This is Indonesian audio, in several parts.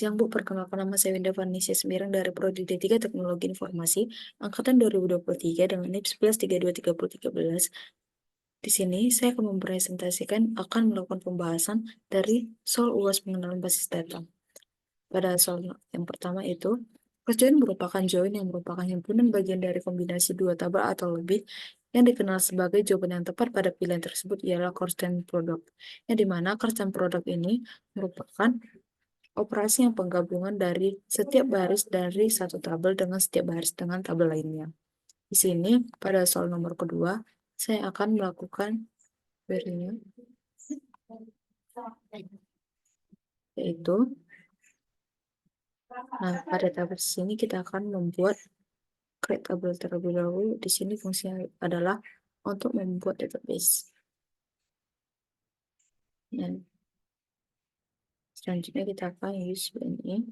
Siang Bu, perkenalkan nama saya Winda Vanessa Semirang dari Prodi D3 Teknologi Informasi Angkatan 2023 dengan NIP 11323013. Di sini saya akan mempresentasikan akan melakukan pembahasan dari soal UAS pengenalan basis data. Pada soal yang pertama itu, perjoin merupakan join yang merupakan himpunan bagian dari kombinasi dua tabel atau lebih yang dikenal sebagai jawaban yang tepat pada pilihan tersebut ialah constant product. Yang dimana constant product ini merupakan operasi yang penggabungan dari setiap baris dari satu tabel dengan setiap baris dengan tabel lainnya. Di sini, pada soal nomor kedua, saya akan melakukan query-nya, yaitu, pada tabel sini kita akan membuat create tabel terlebih dahulu. Di sini fungsinya adalah untuk membuat database. Dan selanjutnya kita akan use BNI.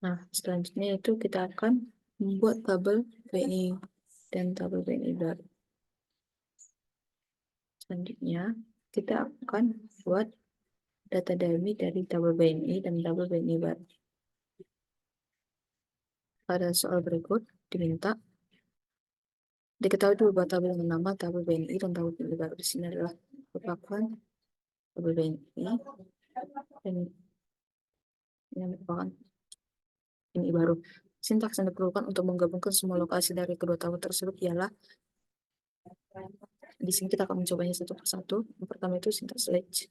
Nah, selanjutnya itu kita akan membuat tabel BNI dan tabel BNI baru. Selanjutnya, kita akan buat data dummy dari tabel BNI dan tabel BNI baru. Pada soal berikut, diminta diketahui dua tabel dengan nama tabel BNI dan tabel BNI baru. Di sini adalah merupakan tabel BNI dan ini merupakan BNI baru. Sintaks yang diperlukan untuk menggabungkan semua lokasi dari kedua tabel tersebut ialah, di sini kita akan mencobanya satu persatu. Yang pertama itu sintaks ledge.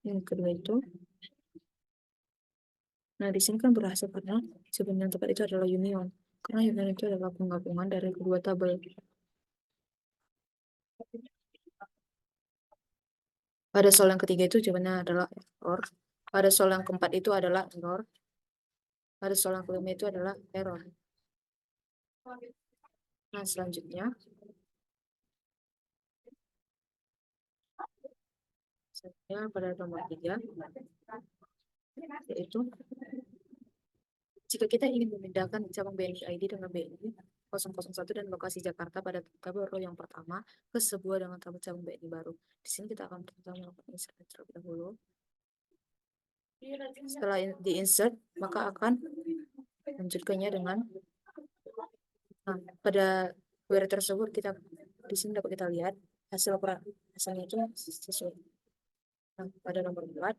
Yang kedua itu, nah di sini kan berhasil karena jawaban yang tepat itu adalah union. Karena union itu adalah penggabungan dari kedua tabel. Pada soal yang ketiga itu jawabannya adalah error. Pada soal yang keempat itu adalah error. Pada soal yang kelima itu adalah error. Nah, selanjutnya saya pada nomor 3, yaitu jika kita ingin memindahkan cabang BNI ID dengan BNI 001 dan lokasi Jakarta pada tabel row yang pertama ke sebuah dengan tabel cabang BNI baru. Di sini kita akan pertama melakukan insert terlebih dahulu. Setelah di-insert, maka akan lanjutkannya dengan, nah, pada query tersebut kita di sini dapat kita lihat hasilnya itu sesuai. Nah, pada nomor 4,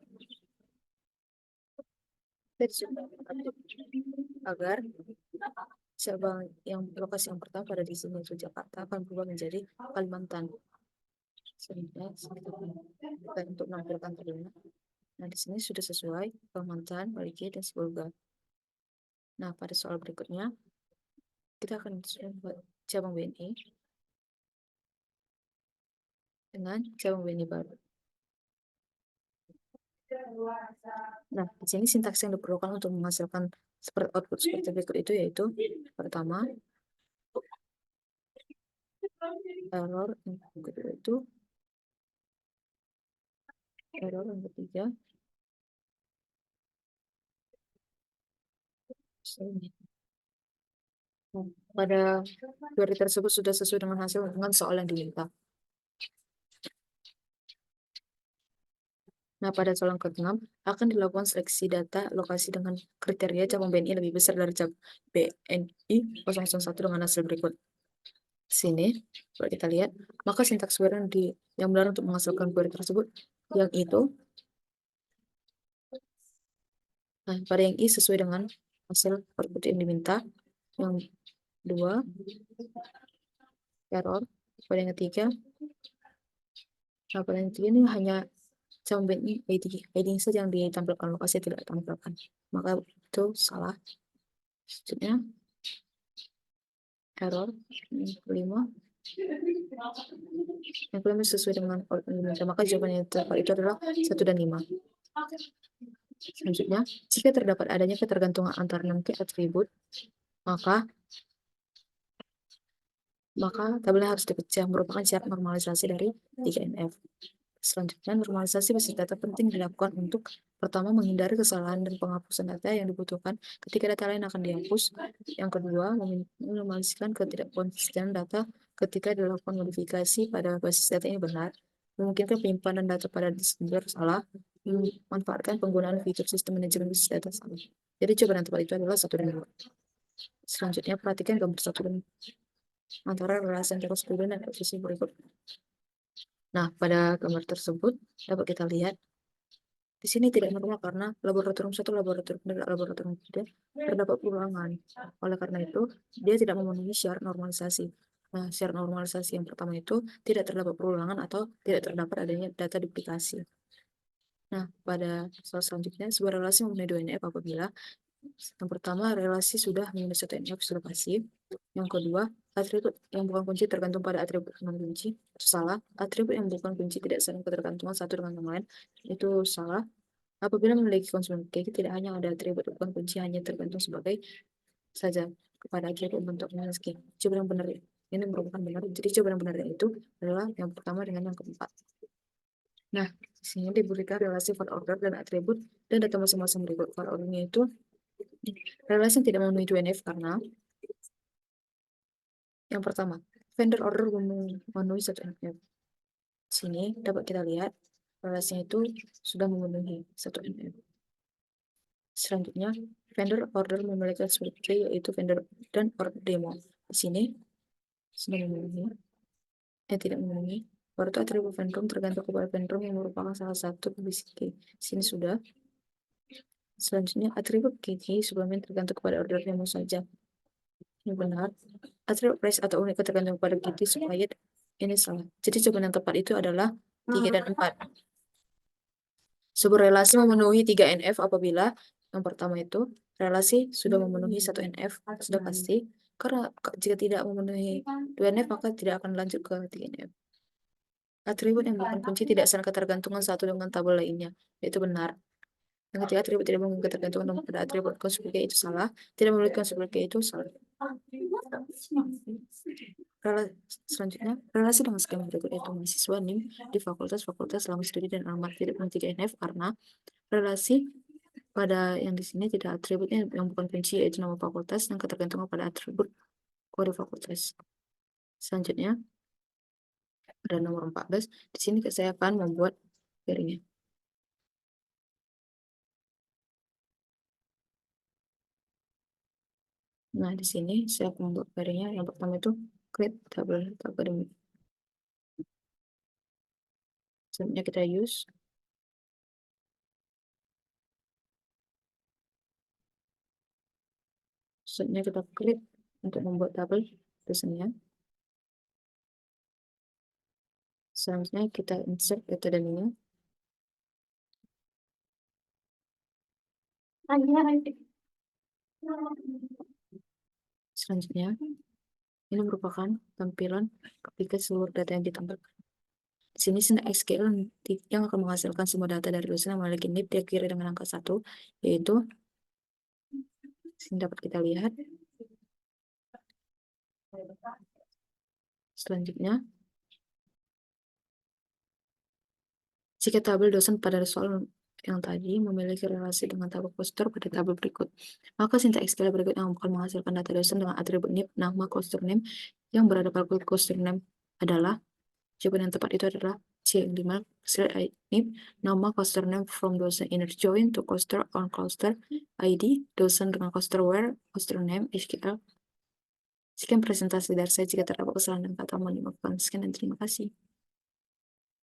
agar cabang yang lokasi yang pertama pada di sini itu Jakarta akan berubah menjadi Kalimantan. Sehingga kita untuk menampilkan terlihat. Nah, di sini sudah sesuai Kalimantan, Parigi, dan Sibolga. Nah, pada soal berikutnya kita akan buat cabang BNI dengan cabang BNI baru. Nah, di sini sintaks yang diperlukan untuk menghasilkan seperti output seperti berikut itu yaitu pertama error, yang kedua itu error, yang ketiga pada query tersebut sudah sesuai dengan hasil dengan soal yang diminta. Nah, pada soal yang ke-6 akan dilakukan seleksi data lokasi dengan kriteria cabang BNI lebih besar dari cabang BNI 001 dengan hasil berikut. Sini, kalau kita lihat, maka sintaks query yang benar untuk menghasilkan query tersebut yang itu. Nah, pada yang I sesuai dengan hasil output yang diminta. Yang 2 error. Pada yang ketiga, nah pada yang ketiga ini hanya cabang BNI ID saja yang ditampilkan, lokasi tidak ditampilkan, maka itu salah. Selanjutnya error yang kelima sesuai dengan output yang diminta, maka jawabannya tepat itu adalah 1 dan 5. Selanjutnya, jika terdapat adanya ketergantungan antara 6 key atribut, maka tabelnya harus dipecah, merupakan syarat normalisasi dari 3NF. Selanjutnya, normalisasi basis data penting dilakukan untuk pertama menghindari kesalahan dan penghapusan data yang dibutuhkan ketika data lain akan dihapus. Yang kedua, meminimalisasikan ketidakkonsistenan data ketika dilakukan modifikasi pada basis data ini benar, memungkinkan penyimpanan data pada disk salah, memanfaatkan penggunaan fitur sistem manajemen basis data salah. Jadi jawaban yang tepat itu adalah 1 dan 2. Selanjutnya perhatikan gambar 1 dan antara relasi antara student dan efisiensi berikut. Nah, pada gambar tersebut dapat kita lihat di sini tidak normal karena laboratorium 1, laboratorium 2, laboratorium 3 terdapat perulangan. Oleh karena itu, dia tidak memenuhi syarat normalisasi. Nah, syarat normalisasi yang pertama itu tidak terdapat perulangan atau tidak terdapat adanya data duplikasi. Nah, pada soal selanjutnya, sebuah relasi memenuhi 2NF apabila yang pertama, relasi sudah minus 1NF sudah pasti. Yang kedua, atribut yang bukan kunci tergantung pada atribut non kunci. Itu salah. Atribut yang bukan kunci tidak saling ketergantungan satu dengan yang lain. Itu salah. Apabila memiliki konsumen key, tidak hanya ada atribut bukan kunci, hanya tergantung sebagai saja kepada atribut bentuk key. Jawaban yang benar ini merupakan benar. Jadi jawaban yang benar itu adalah yang pertama dengan yang keempat. Nah, di sini diberikan relasi file order dan atribut dan data masing-masing berikut. File ordernya itu relasi yang tidak memenuhi 2NF karena yang pertama, vendor order memenuhi 1NF. Sini dapat kita lihat relasinya itu sudah memenuhi 1NF. Selanjutnya, vendor order memiliki seperti yaitu vendor dan order demo. Di sini sudah memenuhi, tidak memenuhi. Baru itu atribut vendor tergantung kepada vendor yang merupakan salah satu publicity key. Sini sudah. Selanjutnya, atribut key suplemen tergantung kepada order demo saja. Ini benar. Atribut price atau unit tergantung pada key supaya ini salah. Jadi jawaban yang tepat itu adalah 3 dan 4. Sebuah relasi memenuhi 3NF apabila yang pertama itu relasi sudah memenuhi 1NF, sudah pasti. Karena jika tidak memenuhi 2NF maka tidak akan lanjut ke 3NF. Atribut yang bukan kunci tidak saling ketergantungan satu dengan tabel lainnya. Itu benar. Yang ketiga, atribut tidak memiliki ketergantungan pada atribut konsumen key itu salah. Tidak memiliki konsumen key itu salah. Selanjutnya, relasi dengan skema berikut yaitu mahasiswa NIM di fakultas, lama studi, dan alamat tidak memenuhi 3NF karena relasi pada yang di sini tidak atributnya yang bukan kunci yaitu nama fakultas yang ketergantungan pada atribut kode fakultas. Selanjutnya, pada nomor 14, di sini saya akan membuat garingnya. Nah, di sini saya akan membuat garingnya. Yang pertama itu create table academic. Selanjutnya kita use. Selanjutnya kita klik untuk membuat tabel dosennya. Selanjutnya kita insert metodenya. Selanjutnya, ini merupakan tampilan ketika seluruh data yang ditampilkan. Di sini syntax SQL yang akan menghasilkan semua data dari dosen yang memiliki NIP diakhiri dengan angka 1, yaitu sini dapat kita lihat. Selanjutnya, jika tabel dosen pada soal yang tadi memiliki relasi dengan tabel cluster pada tabel berikut, maka sintaks SQL berikut yang akan menghasilkan data dosen dengan atribut NIP nama cluster name yang berada pada cluster name adalah, jawaban yang tepat itu adalah C5 NIP nama cluster name from dosen inner join to cluster on cluster ID dosen dengan cluster where cluster name SQL. Sekian presentasi dari saya. Jika terdapat kesalahan dan kata mohon dimaafkan. Sekian dan terima kasih.